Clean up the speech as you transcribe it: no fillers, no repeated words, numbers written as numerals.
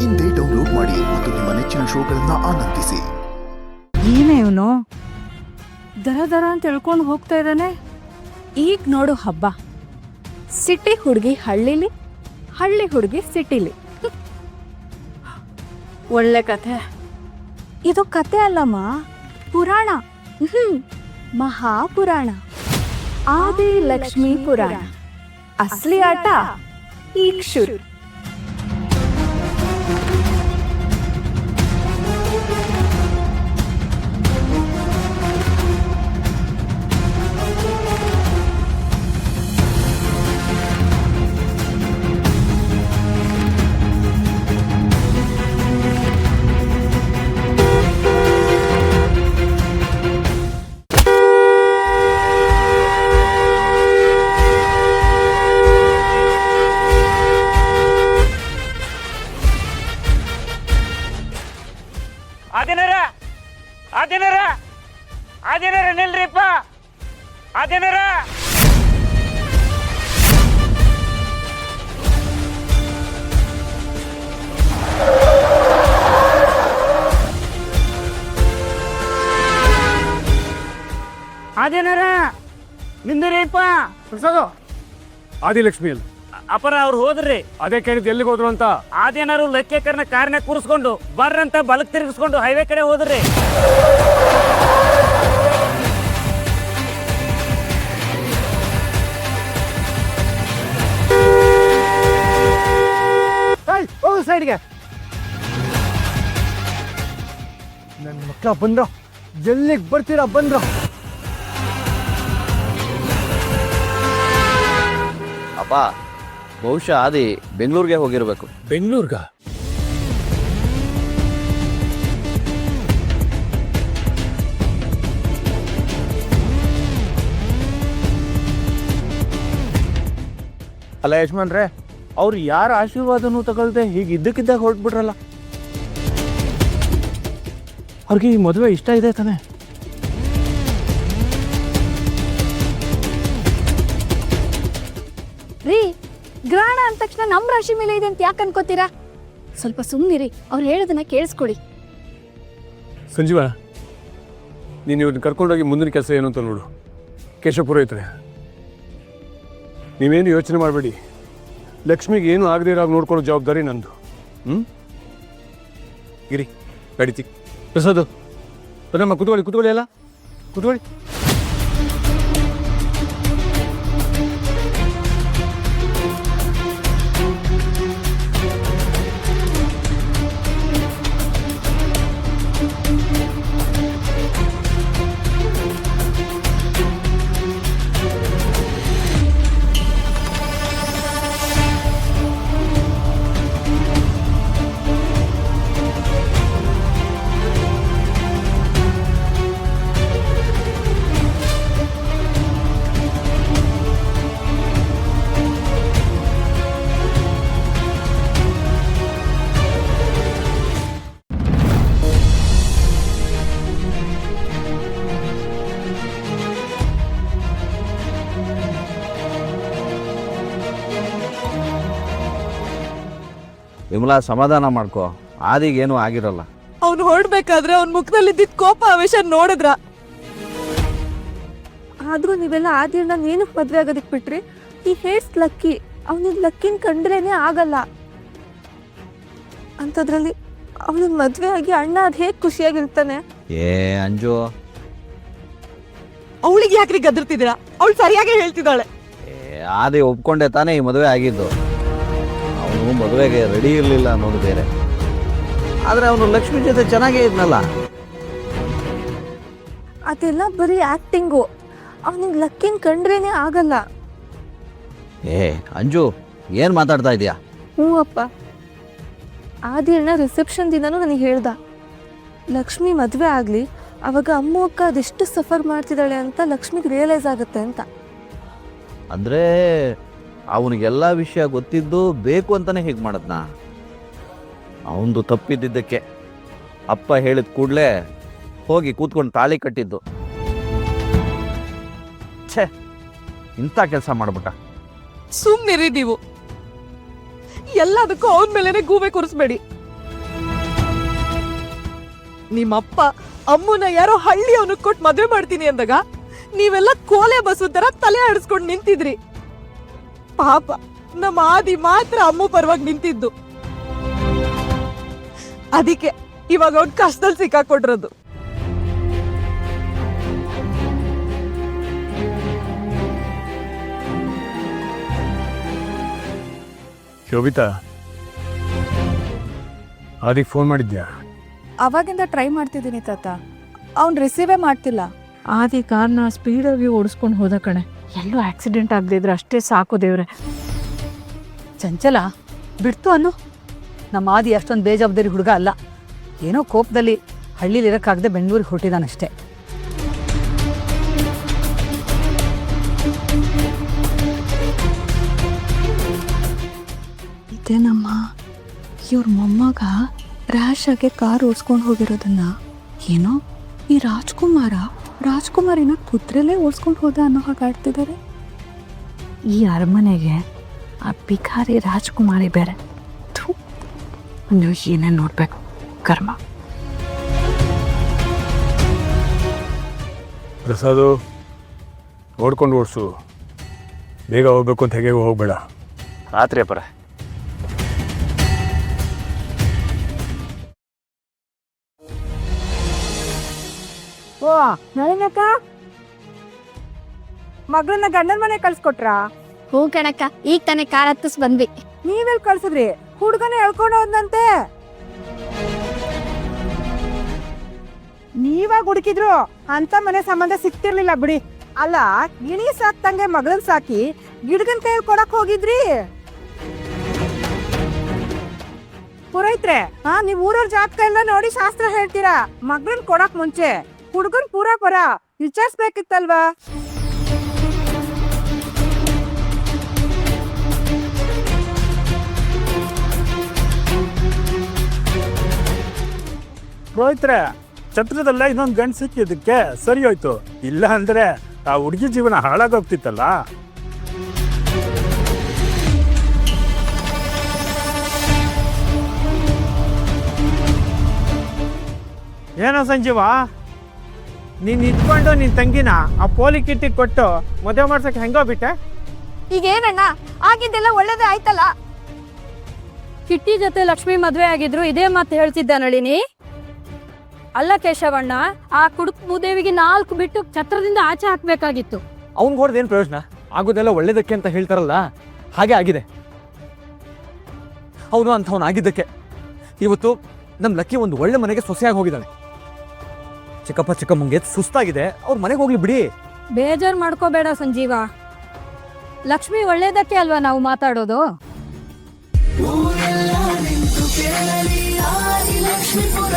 ಇಂದೇ ಡೌನ್ಲೋಡ್ ಮಾಡಿ ಮತ್ತು ನಿಮ್ಮ ನೆಚ್ಚಿನ ಶೋಗಳನ್ನ ಆನಂದಿಸಿ. ಏನೇ ಇವನು ದರ ದರ ಅಂತ ಹೇಳ್ಕೊಂಡು ಹೋಗ್ತಾ ಇದ್ದಾನೆ. ಈಗ ನೋಡು ಹಬ್ಬ, ಸಿಟಿ ಹುಡುಗಿ ಹಳ್ಳಿಲಿ, ಹಳ್ಳಿ ಹುಡುಗಿ ಸಿಟಿಲಿ. ಒಳ್ಳೆ ಕಥೆ. ಇದು ಕತೆ ಅಲ್ಲಮ್ಮ, ಪುರಾಣ. ಮಹಾಪುರಾಣ, ಆದಿ ಲಕ್ಷ್ಮೀ ಪುರಾಣ. ಅಸಲಿ ಆಟ ಈಗ ಶುರು. ಆದಿನರ ನಿಲ್ರಿಪ್ಪ. ಆದಿನರ ಆದಿನರ ನಿಂದಿರಿಪ್ಪ. ಪ್ರಸಾದು ಆದಿಲಕ್ಷ್ಮಿ ಅಲ್ಲ ಅಪರ ಅವ್ರು ಹೋದ್ರಿ. ಅದೇ ಕೇಳಿದ್ ಎಲ್ಲಿಗೆ ಹೋದ್ರು ಅಂತ. ಆದಿನರು ಲೆಕ್ಕೇಕರನ ಕಾರ್ನ ಕೂರಿಸ್ಕೊಂಡು ಬರ್ರಂತ ಬಲಕ್ ತಿರುಗಿಸ್ಕೊಂಡು ಹೈವೇ ಕಡೆ ಹೋದ್ರಿ. ಹೋಗು ಸೈಡ್ಗೆ. ನನ್ನ ಮಕ್ಕಳ ಬಂದ್ರು, ಎಲ್ಲಿಗೆ ಬರ್ತೀರಾ ಬಂದ್ರು. ಅಪ್ಪ, ಬಹುಶಃ ಆದಿ ಬೆಂಗಳೂರಿಗೆ ಹೋಗಿರ್ಬೇಕು. ಬೆಂಗಳೂರ್ಗ? ಅಲ್ಲ ಯಜಮಾನ್ರೆ, ಅವ್ರು ಯಾರ ಆಶೀರ್ವಾದನೂ ತಗೊಳ್ದೆ ಹೀಗೆ ಇದ್ದಕ್ಕಿದ್ದಾಗ ಹೊರಟ್ಬಿಟ್ರಲ್ಲ. ಅವ್ರಿಗೆ ಈ ಮದುವೆ ಇಷ್ಟ ಇದೆ ತಾನೆ? ರೀ, ಗ್ರಹಣ ಅಂದ ತಕ್ಷಣ ನಮ್ಮ ರಾಶಿ ಮೇಲೆ ಇದೆ ಅಂತ ಯಾಕೆ ಅನ್ಕೋತೀರಾ? ಸ್ವಲ್ಪ ಸುಮ್ಮನಿರಿ, ಅವ್ರು ಹೇಳೋದನ್ನ ಕೇಳಿಸ್ಕೊಡಿ. ಸಂಜೀವ, ನೀನು ಇವ್ರನ್ನ ಕರ್ಕೊಂಡೋಗಿ ಮುಂದಿನ ಕೆಲಸ ಏನು ಅಂತ ನೋಡು. ಕೇಶವಪುರ ಐತ್ರೆ, ನೀವೇನು ಯೋಚನೆ ಮಾಡಬೇಡಿ. ಲಕ್ಷ್ಮಿಗೆ ಏನು ಆಗದೆ ಇರೋ ನೋಡ್ಕೊಳ್ಳೋ ಜವಾಬ್ದಾರಿ ನಂದು. ಗಿರಿ ಗಡಿತಿ ಪ್ರಸಾದ್ ನಮ್ಮ ಕುತ್ಕೊಳ್ಳಿ ಅಲ್ಲ, ಕುತ್ಕೊಳ್ಳಿ. ವಿಮಲಾ, ಸಮಾಧಾನ ಮಾಡ್ಕೋ. ಆದಿಗೇನು ಆಗಿರಲ್ಲ. ಅವ್ನು ಹೊರಡ್ಬೇಕಾದ್ರೆ ಅವ್ನ ಮುಖದಲ್ಲಿದ್ದ ಕೋಪ ಆವೇಶ ನೋಡಿದ್ರ? ಆದ್ರೂ ನೀವೆಲ್ಲ ಆದಿನ ನೀನು ಮದ್ವೆ ಆಗೋದಕ್ ಬಿಟ್ರಿ. ಈ ಹೇಟ್ಸ್ ಲಕ್ಕಿ, ಅವನಿಗೆ ಲಕ್ಕಿನ ಕಂಡ್ರೇನೆ ಆಗಲ್ಲ. ಅಂಥದ್ರಲ್ಲಿ ಅವನಿಗೆ ಮದ್ವೆ ಆಗಿ ಅಣ್ಣ ಅದ್ ಹೇಗ್ ಖುಷಿಯಾಗಿರ್ತಾನೆ? ಏ ಅಂಜು, ಅವಳಿಗೆ ಯಾಕ್ರಿ ಗದರ್ತಿದ್ದೀರಾ? ಅವಳು ಸರಿಯಾಗಿ ಹೇಳ್ತಿದ್ದಾಳೆ. ಆದಿ ಒಪ್ಕೊಂಡೆ ತಾನೇ ಈ ಮದುವೆ ಆಗಿದ್ದು. ಅವನು ಮದುವೆಗೆ ರೆಡಿ ಇರಲಿಲ್ಲ ಅನ್ನೋದು ಬೇರೆ. ಆದರೆ ಅವನು ಲಕ್ಷ್ಮಿ ಜೊತೆ ಚೆನ್ನಾಗೇ ಇದ್ನಲ್ಲ. ಅದೆಲ್ಲ ಬರೀ ಆಕ್ಟಿಂಗು. ಅವನಿಗೆ ಲಕ್ಕಿನ ಕಂಡ್ರೇನೆ ಆಗಲ್ಲ. ಏ ಅಂಜು, ಏನು ಮಾತಾಡ್ತಾ ಇದೀಯಾ? ಹ್ಞೂ ಅಪ್ಪ, ಆದಿ ಅಣ್ಣ ರಿಸೆಪ್ಷನ್ ದಿನನೂ ನನಗೆ ಹೇಳ್ದ, ಲಕ್ಷ್ಮಿ ಮದುವೆ ಆಗಲಿ ಅವಾಗ ಅಮ್ಮ ಅಕ್ಕ ಅದೆಷ್ಟು ಸಫರ್ ಮಾಡ್ತಿದ್ದಾಳೆ ಅಂತ ಲಕ್ಷ್ಮಿಗೆ ರಿಯಲೈಸ್ ಆಗುತ್ತೆ ಅಂತ. ಅಂದರೆ ಅವನಿಗೆಲ್ಲ ವಿಷಯ ಗೊತ್ತಿದ್ದು ಬೇಕು ಅಂತಾನೆ ಹೀಗೆ ಮಾಡದ್ನಾ? ಅವನದು ತಪ್ಪಿದ್ದಕ್ಕೆ ಅಪ್ಪ ಹೇಳಿದ ಕೂಡಲೇ ಹೋಗಿ ಕೂತ್ಕೊಂಡು ತಾಳಿ ಕಟ್ಟಿದ್ದು. ಛೇ, ಇಂಥ ಕೆಲಸ ಮಾಡ್ಬಿಟ್ಟ. ಸುಮ್ಮನಿರಿ ನೀವು. ಎಲ್ಲದಕ್ಕೂ ಅವನ ಮೇಲೇನೆ ಗೂಬೆ ಕೂರಿಸ್ಬೇಡಿ. ನಿಮ್ಮಪ್ಪ ಅಮ್ಮನ ಯಾರೋ ಹಳ್ಳಿ ಅವನಿಗೆ ಕೊಟ್ಟು ಮದುವೆ ಮಾಡ್ತೀನಿ ಅಂದಾಗ ನೀವೆಲ್ಲ ಕೋಲೆ ಬಸ್ಸು ತರ ತಲೆ ಆಡಿಸ್ಕೊಂಡು ನಿಂತಿದ್ರಿ. ಪಾಪ ನಮ್ಮ ಆದಿ ಮಾತ್ರ ಅಮ್ಮ ಪರವಾಗಿ ನಿಂತಿದ್ದು. ಅದಕ್ಕೆ ಇವಾಗ ಅವ್ನ ಕಷ್ಟದಲ್ಲಿ ಸಿಕ್ಕಾಕೊಟ್ರದು. ಶೋಭಿತಾ, ಅದಕ್ಕೆ ಫೋನ್ ಮಾಡಿದ್ಯಾ? ಅವಾಗಿಂದ ಟ್ರೈ ಮಾಡ್ತಿದ್ದೀನಿ ತಾತ, ಅವ್ನು ರಿಸೀವೇ ಮಾಡ್ತಿಲ್ಲ. ಆದಿ ಕಾರ್ನ ಸ್ಪೀಡಾಗಿ ಓಡಿಸ್ಕೊಂಡು ಹೋದ ಕಣೆ. ಎಲ್ಲೂ ಆಕ್ಸಿಡೆಂಟ್ ಆಗದಿದ್ರೆ ಅಷ್ಟೇ ಸಾಕು ದೇವ್ರೆ. ಚಂಚಲ ಬಿಡ್ತು ಅನ್ನು. ನಮ್ಮ ಆದಿ ಅಷ್ಟೊಂದು ಬೇಜವಾಬ್ದಾರಿ ಹುಡುಗ ಅಲ್ಲ. ಏನೋ ಕೋಪದಲ್ಲಿ ಹಳ್ಳಿಲಿ ಇರೋಕ್ಕಾಗದೆ ಬೆಂಗಳೂರಿಗೆ ಹೊರಟಿದ್ದಾನಷ್ಟೇ. ಇದೇನಮ್ಮ, ಇವ್ರ ಮೊಮ್ಮಗ ರ್ಯಾಶ್ ಆಗಿ ಕಾರ್ ಓಡಿಸ್ಕೊಂಡು ಹೋಗಿರೋದನ್ನ ಏನೋ ಈ ರಾಜ್ಕುಮಾರಿನ ಕುದುರೆಲೇ ಓಡಿಸ್ಕೊಂಡು ಹೋದ ಅನ್ನೋ ಹಾಗೆ ಆಡ್ತಿದ್ದಾರೆ. ಈ ಅರಮನೆಗೆ ಆ ಭಿಕಾರಿ ರಾಜ್ಕುಮಾರಿ ಬೇರೆ. ನೀವು ಏನೇನು ನೋಡ್ಬೇಕು ಕರ್ಮ. ಪ್ರಸಾದು, ಓಡ್ಕೊಂಡು ಓಡಿಸು. ಬೇಗ ಹೋಗ್ಬೇಕು ಅಂತ ಹೇಗೆ ಹೋಗ್ಬೇಡ. ರಾತ್ರಿ ಅಪ್ಪರ. ಓ ನಳಿನಕ್ಕ, ಮಗಳನ್ನ ಗಂಡನ ಮನೆ ಕಳ್ಸ್ಕೊಟ್ರಾ? ಹೂ ಕಣಕ್ಕ, ಈಗ ತಾನೇ ಕಾರ್ ಹತ್ತಿಸ್ ಬಂದ್ವಿ. ನೀವೆಲ್ಲಿ ಕಳ್ಸಿದ್ರಿ? ಹುಡುಗನ ಎಳ್ಕೊಂಡು ಹೋದಂತೆ. ನೀವಾಗ ಹುಡುಕಿದ್ರು ಅಂತ ಮನೆ ಸಂಬಂಧ ಸಿಕ್ತಿರ್ಲಿಲ್ಲ ಬಿಡಿ. ಅಲ್ಲ, ಗಿಣಿ ಸಾಕ್ತಂಗೆ ಮಗಳನ್ ಸಾಕಿ ಗಿಡಗನ್ ಕೈಯಲ್ಲಿ ಕೊಡಕ್ ಹೋಗಿದ್ರಿ. ಪುರೋಹಿತ್ರೆ, ನೀವ್ ಊರವ್ರ ಜಾತಕ ಎಲ್ಲ ನೋಡಿ ಶಾಸ್ತ್ರ ಹೇಳ್ತೀರಾ. ಮಗಳನ್ ಕೊಡಕ್ ಮುಂಚೆ ಹುಡುಗನ್ ಪರ ವಿಚಾರಿಸ್ಬೇಕಿತ್ತಲ್ವಾ? ಪುರೋಹಿತ್ರೆ, ಛತ್ರದಲ್ಲ ಇನ್ನೊಂದು ಗಂಡು ಸಿಕ್ಕಿದ್ದಕ್ಕೆ ಸರಿ ಹೋಯ್ತು. ಇಲ್ಲ ಅಂದ್ರೆ ಆ ಹುಡುಗಿ ಜೀವನ ಹಾಳಾಗೋಗ್ತಿತ್ತಲ್ಲ. ಏನೋ ಸಂಜೀವ, ನೀನ್ ಇಟ್ಕೊಂಡು ನಿನ್ ತಂಗಿನ ಆ ಪೋಲಿ ಕಿಟ್ಟಿ ಕೊಟ್ಟು ಮದುವೆ ಮಾಡ್ಸಕ್ಕೆ ಹೆಂಗೋ ಬಿಟ್ಟೆ? ಈಗೇನಣ್ಣ, ಆಗಿದ್ದೆಲ್ಲ ಒಳ್ಳೇದೇ ಆಯ್ತಲ್ಲ. ಕಿಟ್ಟಿ ಜೊತೆ ಲಕ್ಷ್ಮಿ ಮದ್ವೆ ಆಗಿದ್ರು ಇದೇ ಮಾತು ಹೇಳ್ತಿದ್ದ ನಳಿನಿ. ಅಲ್ಲ ಕೇಶವಣ್ಣ, ಆ ಕುಡುಕ್ ಭೂದೇವಿಗೆ 4 ಬಿಟ್ಟು ಛತ್ರದಿಂದ ಆಚೆ ಹಾಕ್ಬೇಕಾಗಿತ್ತು. ಅವ್ನ್ ಹೊಡೆದೇನು ಪ್ರಯೋಜನ? ಆಗೋದೆಲ್ಲ ಒಳ್ಳೇದಕ್ಕೆ ಅಂತ ಹೇಳ್ತಾರಲ್ಲ, ಹಾಗೆ ಆಗಿದೆ. ಅವನು ಅಂಥವನಾಗಿದ್ದಕ್ಕೆ ಇವತ್ತು ನಮ್ಮ ಲಕ್ಕಿ ಒಂದು ಒಳ್ಳೆ ಮನೆಗೆ ಸೊಸೆಯಾಗಿ ಹೋಗಿದ್ದಾಳೆ. ಚಿಕ್ಕಪ್ಪ ಚಿಕ್ಕಮ್ಮಂಗೆ ಸುಸ್ತಾಗಿದೆ, ಅವ್ರ ಮನೆಗೆ ಹೋಗ್ಲಿ ಬಿಡಿ. ಬೇಜಾರು ಮಾಡ್ಕೋಬೇಡ ಸಂಜೀವ. ಲಕ್ಷ್ಮಿ ಒಳ್ಳೇದಕ್ಕೆ ಅಲ್ವಾ ನಾವು ಮಾತಾಡೋದು. ಊರೆಲ್ಲ ನಿಂತು ಕೇಳಲಿ ಆದಿ ಲಕ್ಷ್ಮೀಪುರ